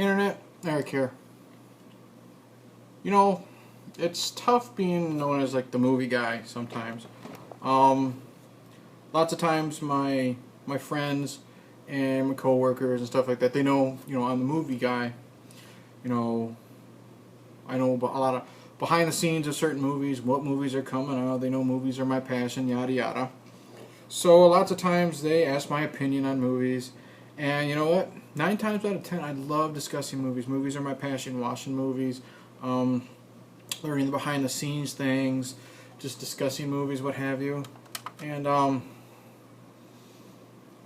Internet, Eric here. You know, it's tough being known as like the movie guy sometimes. Um, Lots of times my friends and my coworkers and stuff like that, they know, I'm the movie guy. You know, I know a lot of behind the scenes of certain movies, what movies are coming out. They know movies are my passion, yada yada. So lots of times they ask my opinion on movies, and you know what? 9 times out of 10, I love discussing movies. Movies are my passion. Watching movies, um, learning the behind the scenes things, just discussing movies, what have you. And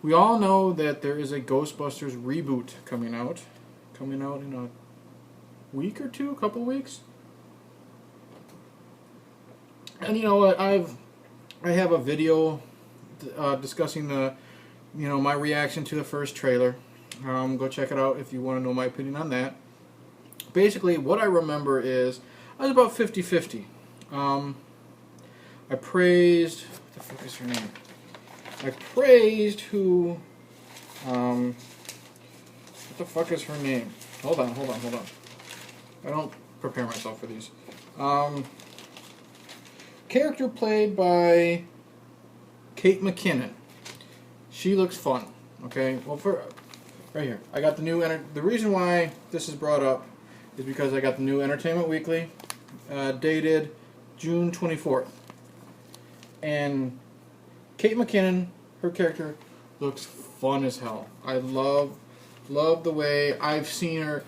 we all know that there is a Ghostbusters reboot coming out in a week or two, a couple weeks. And you know what? I have a video discussing my reaction to the first trailer. Go check it out if you want to know my opinion on that. Basically, what I remember is I was about 50-50. I praised, what the fuck is her name? I praised who, what the fuck is her name? Hold on. I don't prepare myself for these. Character played by Kate McKinnon. She looks fun. Okay, well, right here, I got the new. The reason why this is brought up is because I got the new Entertainment Weekly, dated June 24th, and Kate McKinnon, her character, looks fun as hell. I love the way I've seen her.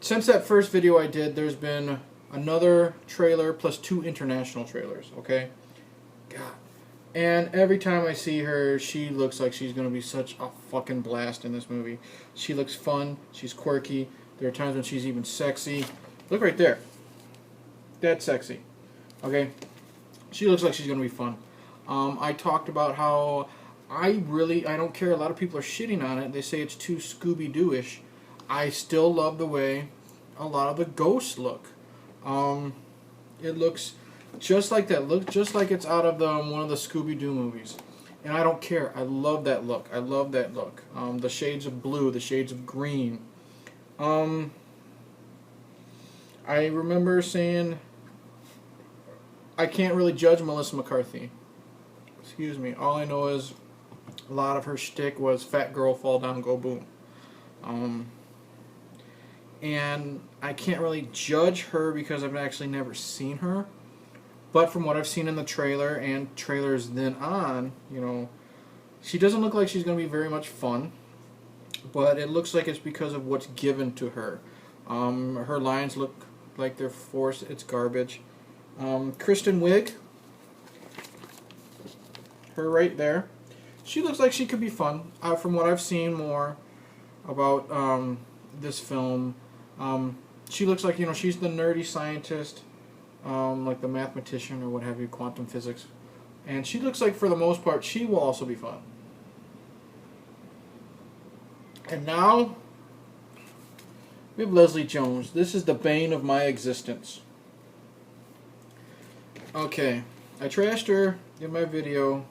Since that first video I did, there's been another trailer plus 2 international trailers, okay? God. And every time I see her, she looks like she's going to be such a fucking blast in this movie. She looks fun. She's quirky. There are times when she's even sexy. Look right there. That's sexy. Okay? She looks like she's going to be fun. I talked about how I don't care. A lot of people are shitting on it. They say it's too Scooby-Doo-ish. I still love the way a lot of the ghosts look. It looks just like that. Looks just like it's out of one of the Scooby-Doo movies. And I don't care. I love that look. The shades of blue, the shades of green. I remember saying I can't really judge Melissa McCarthy. Excuse me. All I know is a lot of her shtick was fat girl, fall down, go boom. And I can't really judge her because I've actually never seen her. But from what I've seen in the trailer and trailers then on, she doesn't look like she's going to be very much fun. But it looks like it's because of what's given to her. Her lines look like they're forced. It's garbage. Kristen Wiig, her right there, she looks like she could be fun. From what I've seen more about this film, she looks like, she's the nerdy scientist, like the mathematician or what have you, quantum physics. And she looks like, for the most part, she will also be fun. And now, we have Leslie Jones. This is the bane of my existence. Okay, I trashed her in my video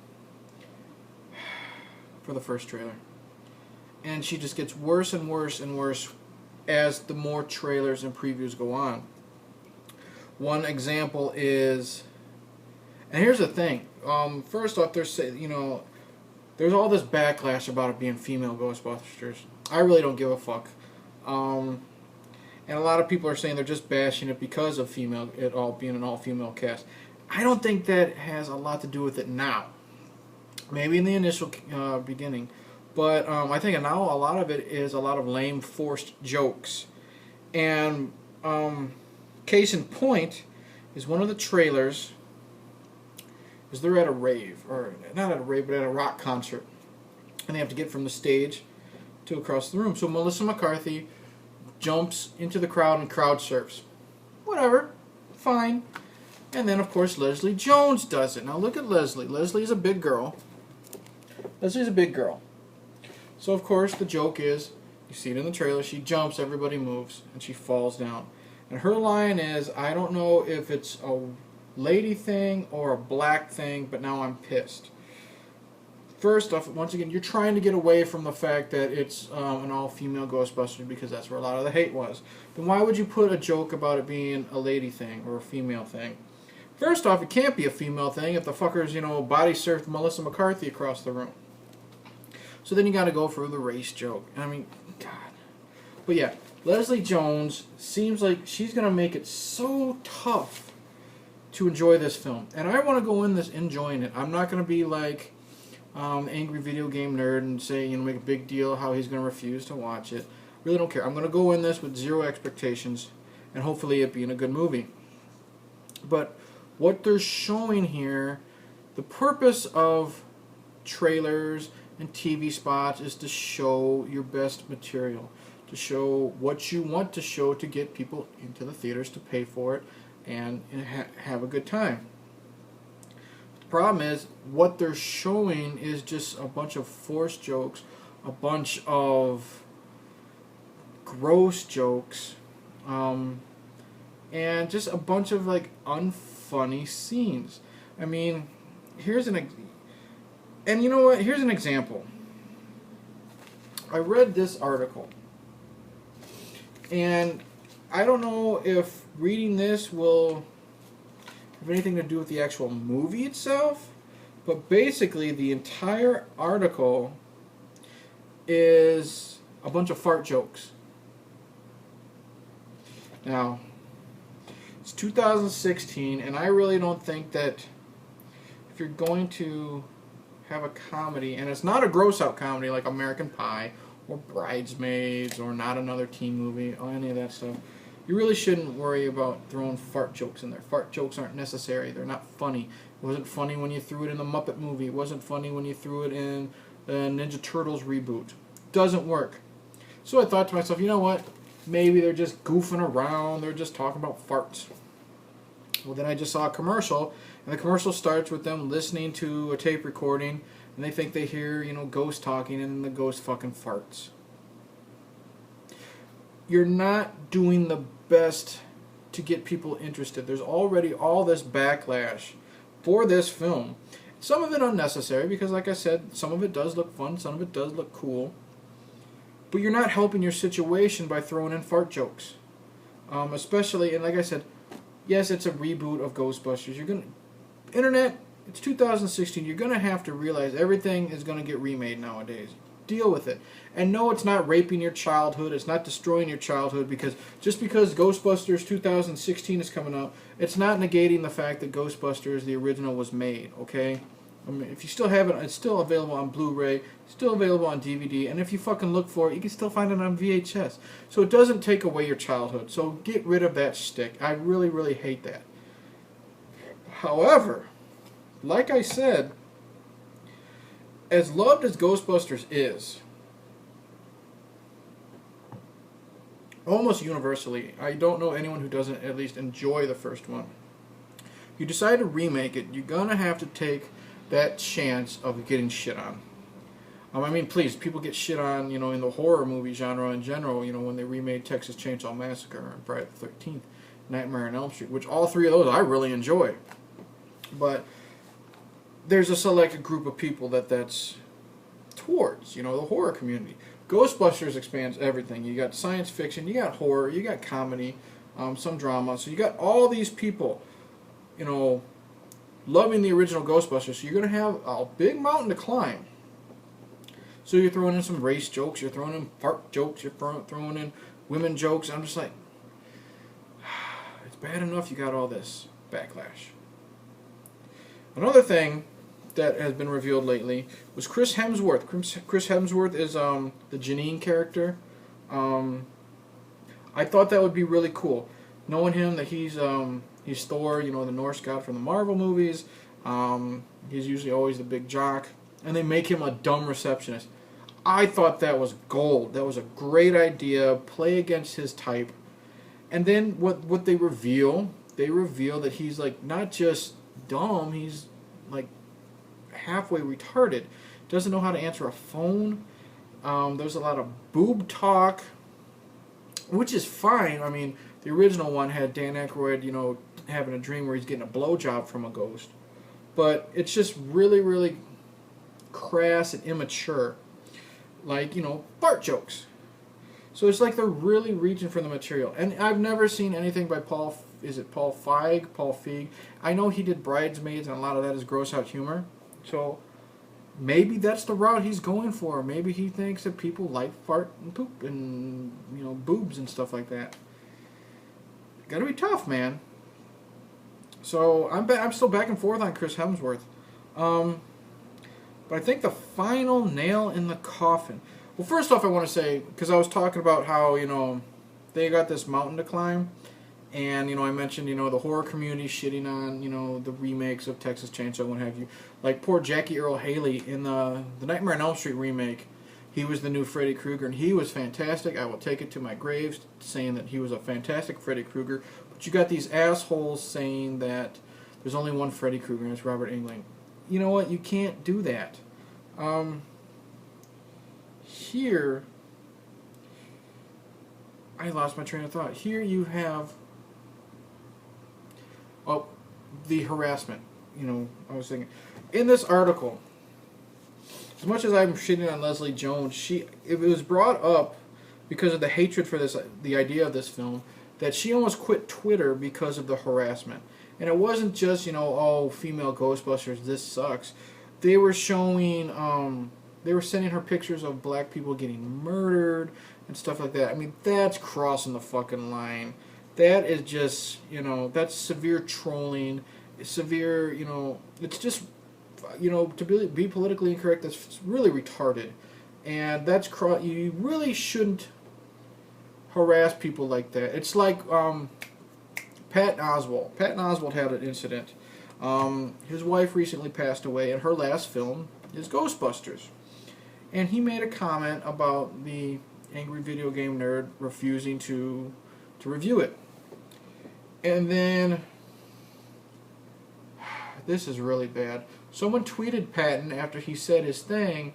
for the first trailer. And she just gets worse and worse and worse as the more trailers and previews go on. One example is, and here's the thing. First off, there's all this backlash about it being female Ghostbusters. I really don't give a fuck. And a lot of people are saying they're just bashing it because of it all being an all-female cast. I don't think that has a lot to do with it now. Maybe in the initial beginning. But I think now a lot of it is a lot of lame, forced jokes. And case in point is one of the trailers is they're at a rave. Or not at a rave, but at a rock concert. And they have to get from the stage to across the room. So Melissa McCarthy jumps into the crowd and crowd surfs. Whatever. Fine. And then, of course, Leslie Jones does it. Now look at Leslie. Leslie's a big girl. Leslie's a big girl. So, of course, the joke is, you see it in the trailer, she jumps, everybody moves, and she falls down. And her line is, I don't know if it's a lady thing or a black thing, but now I'm pissed. first off, once again, you're trying to get away from the fact that it's an all-female Ghostbusters because that's where a lot of the hate was. Then why would you put a joke about it being a lady thing or a female thing? First off, it can't be a female thing if the fuckers, body surfed Melissa McCarthy across the room. So then you got to go for the race joke. I mean, God. But yeah, Leslie Jones seems like she's going to make it so tough to enjoy this film. And I want to go in this enjoying it. I'm not going to be like angry video game nerd and say, make a big deal how he's going to refuse to watch it. Really don't care. I'm going to go in this with zero expectations and hopefully it being a good movie. But what they're showing here, the purpose of trailers and TV spots is to show your best material, to show what you want to show to get people into the theaters to pay for it and have a good time. The problem is what they're showing is just a bunch of forced jokes, a bunch of gross jokes, and just a bunch of unfunny scenes. I mean, here's and you know what? Here's an example. I read this article, and I don't know if reading this will have anything to do with the actual movie itself, but basically the entire article is a bunch of fart jokes. Now, it's 2016, and I really don't think that if you're going to have a comedy, and it's not a gross-out comedy like American Pie or Bridesmaids or Not Another Teen Movie or any of that stuff, you really shouldn't worry about throwing fart jokes in there. Fart jokes aren't necessary. They're not funny. It wasn't funny when you threw it in the Muppet movie. It wasn't funny when you threw it in the Ninja Turtles reboot. Doesn't work. So I thought to myself, you know what? Maybe they're just goofing around. They're just talking about farts. Well, then I just saw a commercial, and the commercial starts with them listening to a tape recording, and they think they hear, ghost talking, and the ghost fucking farts. You're not doing the best to get people interested. There's already all this backlash for this film. Some of it unnecessary, because like I said, some of it does look fun, some of it does look cool. But you're not helping your situation by throwing in fart jokes. Especially, and like I said, yes, it's a reboot of Ghostbusters. Internet, it's 2016. You're going to have to realize everything is going to get remade nowadays. Deal with it. And no, it's not raping your childhood. It's not destroying your childhood, because just because Ghostbusters 2016 is coming out, it's not negating the fact that Ghostbusters, the original, was made, okay? I mean, if you still have it, it's still available on Blu-ray, still available on DVD, and if you fucking look for it, you can still find it on VHS. So it doesn't take away your childhood. So get rid of that shtick. I really, really hate that. However, like I said, as loved as Ghostbusters is, almost universally, I don't know anyone who doesn't at least enjoy the first one. You decide to remake it, you're going to have to take that chance of getting shit on. I mean, please, people get shit on, in the horror movie genre in general, when they remade Texas Chainsaw Massacre and Friday the 13th, Nightmare on Elm Street, which all three of those I really enjoy. But there's a selected group of people that's towards, the horror community. Ghostbusters expands everything. You got science fiction, you got horror, you got comedy, some drama. So you got all these people, loving the original Ghostbusters. So you're going to have a big mountain to climb. So you're throwing in some race jokes, you're throwing in fart jokes, you're throwing in women jokes. I'm just like, it's bad enough you got all this backlash. Another thing that has been revealed lately was Chris Hemsworth. Chris Hemsworth is the Janine character. I thought that would be really cool. Knowing him, that he's Thor, the Norse god from the Marvel movies. He's usually always the big jock. And they make him a dumb receptionist. I thought that was gold. That was a great idea. Play against his type. And then what they reveal that he's not just dumb, he's halfway retarded. Doesn't know how to answer a phone. There's a lot of boob talk, which is fine. I mean, the original one had Dan Aykroyd, having a dream where he's getting a blowjob from a ghost. But it's just really, really crass and immature, like, you know, fart jokes. So it's like they're really reaching for the material. And I've never seen anything by Paul. Is it Paul Feig? Paul Feig. I know he did Bridesmaids, and a lot of that is gross out humor. So maybe that's the route he's going for. Maybe he thinks that people like fart and poop and, you know, boobs and stuff like that. Gotta be tough, man. So I'm still back and forth on Chris Hemsworth. But I think the final nail in the coffin. Well, first off, I want to say, because I was talking about how, you know, they got this mountain to climb. And, you know, I mentioned, you know, the horror community shitting on, you know, the remakes of Texas Chainsaw and what have you. Like poor Jackie Earle Haley in the Nightmare on Elm Street remake. He was the new Freddy Krueger, and he was fantastic. I will take it to my grave saying that he was a fantastic Freddy Krueger. But you got these assholes saying that there's only one Freddy Krueger, and it's Robert Englund. You know what? You can't do that. Here, I lost my train of thought. Here you have, oh, the harassment. You know, I was thinking, in this article, as much as I'm shitting on Leslie Jones, it was brought up because of the hatred for the idea of this film, that she almost quit Twitter because of the harassment. And it wasn't just, you know, oh, female Ghostbusters, this sucks. They were showing, they were sending her pictures of black people getting murdered and stuff like that. I mean, that's crossing the fucking line. That is just, you know, that's severe trolling, severe, you know, it's just, you know, to be politically incorrect, that's really retarded. And that's, you really shouldn't harass people like that. It's like Patton Oswalt. Patton Oswalt had an incident. His wife recently passed away, and her last film is Ghostbusters. And he made a comment about the angry video game nerd refusing to review it. And then, this is really bad. Someone tweeted Patton after he said his thing,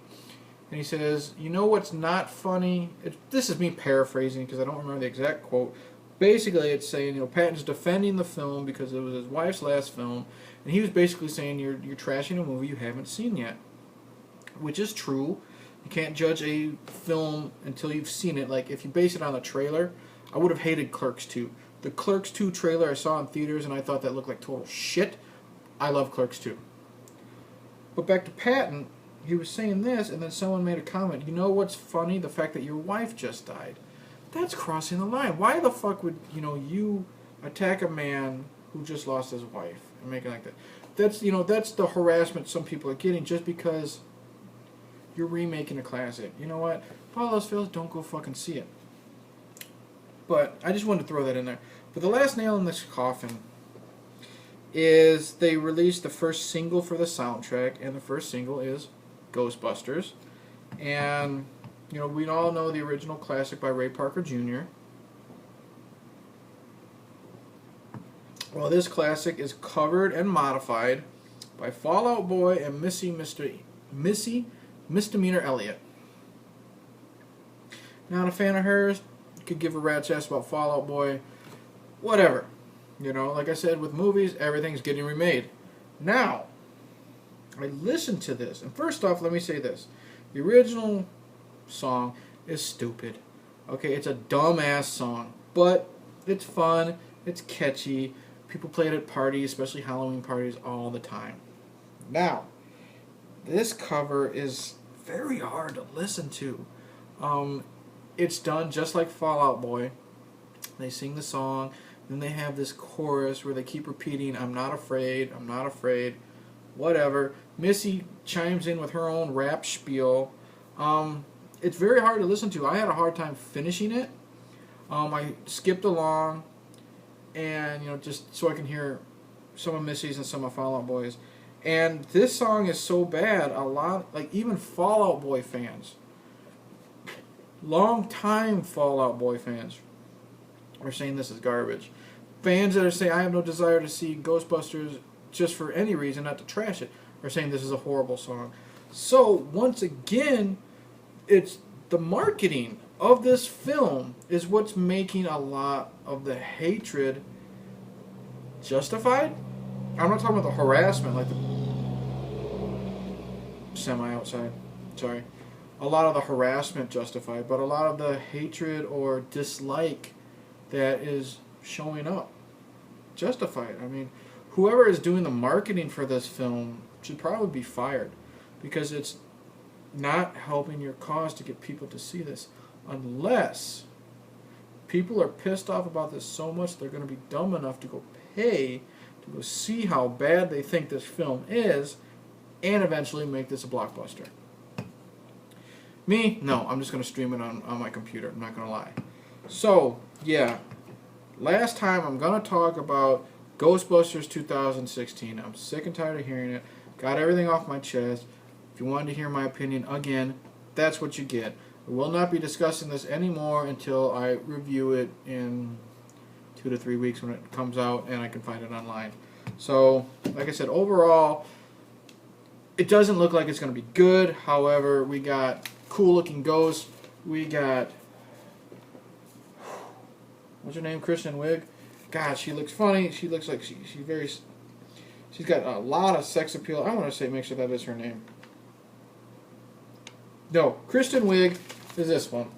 and he says, you know what's not funny? This is me paraphrasing because I don't remember the exact quote. Basically, it's saying, you know, Patton's defending the film because it was his wife's last film, and he was basically saying you're trashing a movie you haven't seen yet, which is true. You can't judge a film until you've seen it. Like, if you base it on a trailer, I would have hated Clerks 2. The Clerks 2 trailer I saw in theaters, and I thought that looked like total shit. I love Clerks 2. But back to Patton, he was saying this, and then someone made a comment. You know what's funny? The fact that your wife just died. That's crossing the line. Why the fuck would, you know, you attack a man who just lost his wife and make it like that? That's, you know, that's the harassment some people are getting just because you're remaking a classic. You know what? If all else fails, don't go fucking see it. But I just wanted to throw that in there. But the last nail in this coffin is they released the first single for the soundtrack, and the first single is Ghostbusters. And, you know, we all know the original classic by Ray Parker Jr. Well, this classic is covered and modified by Fall Out Boy and Missy Misdemeanor Elliott. Not a fan of hers. Could give a rat's ass about Fall Out Boy. Whatever. You know, like I said, with movies, everything's getting remade. Now, I listened to this, and first off, let me say this. The original song is stupid. Okay, it's a dumbass song, but it's fun, it's catchy. People play it at parties, especially Halloween parties, all the time. Now, this cover is very hard to listen to. It's done just like Fall Out Boy. They sing the song, then they have this chorus where they keep repeating, I'm not afraid, I'm not afraid, whatever. Missy chimes in with her own rap spiel. It's very hard to listen to. I had a hard time finishing it. I skipped along, and, you know, just so I can hear some of Missy's and some of Fall Out Boy's. And this song is so bad, a lot, like even Fall Out Boy fans, long-time Fall Out Boy fans, are saying this is garbage. Fans that are saying, I have no desire to see Ghostbusters just for any reason, not to trash it, are saying this is a horrible song. So, once again, it's the marketing of this film is what's making a lot of the hatred justified. I'm not talking about the harassment, like the semi outside. Sorry. A lot of the harassment justified, but a lot of the hatred or dislike that is showing up justified. I mean, whoever is doing the marketing for this film should probably be fired, because it's not helping your cause to get people to see this, unless people are pissed off about this so much they're going to be dumb enough to go pay to go see how bad they think this film is and eventually make this a blockbuster. Me? No, I'm just going to stream it on my computer. I'm not going to lie. So, yeah. Last time I'm going to talk about Ghostbusters 2016. I'm sick and tired of hearing it. Got everything off my chest. If you wanted to hear my opinion again, that's what you get. I will not be discussing this anymore until I review it in 2 to 3 weeks when it comes out and I can find it online. So, like I said, overall, it doesn't look like it's going to be good. However, we got cool-looking ghosts. We got, what's her name? Kristen Wiig. God, she looks funny. She looks like she's got a lot of sex appeal. I want to say, make sure that is her name. No, Kristen Wiig is this one.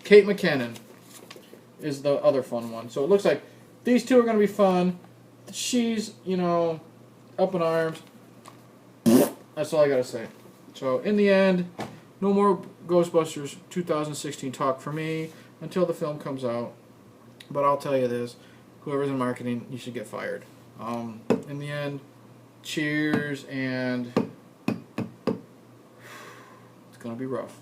Kate McKinnon is the other fun one. So it looks like these two are going to be fun. She's, you know, up in arms. That's all I got to say. So in the end, no more Ghostbusters 2016 talk for me until the film comes out. But I'll tell you this, whoever's in marketing, you should get fired. In the end, cheers, and it's going to be rough.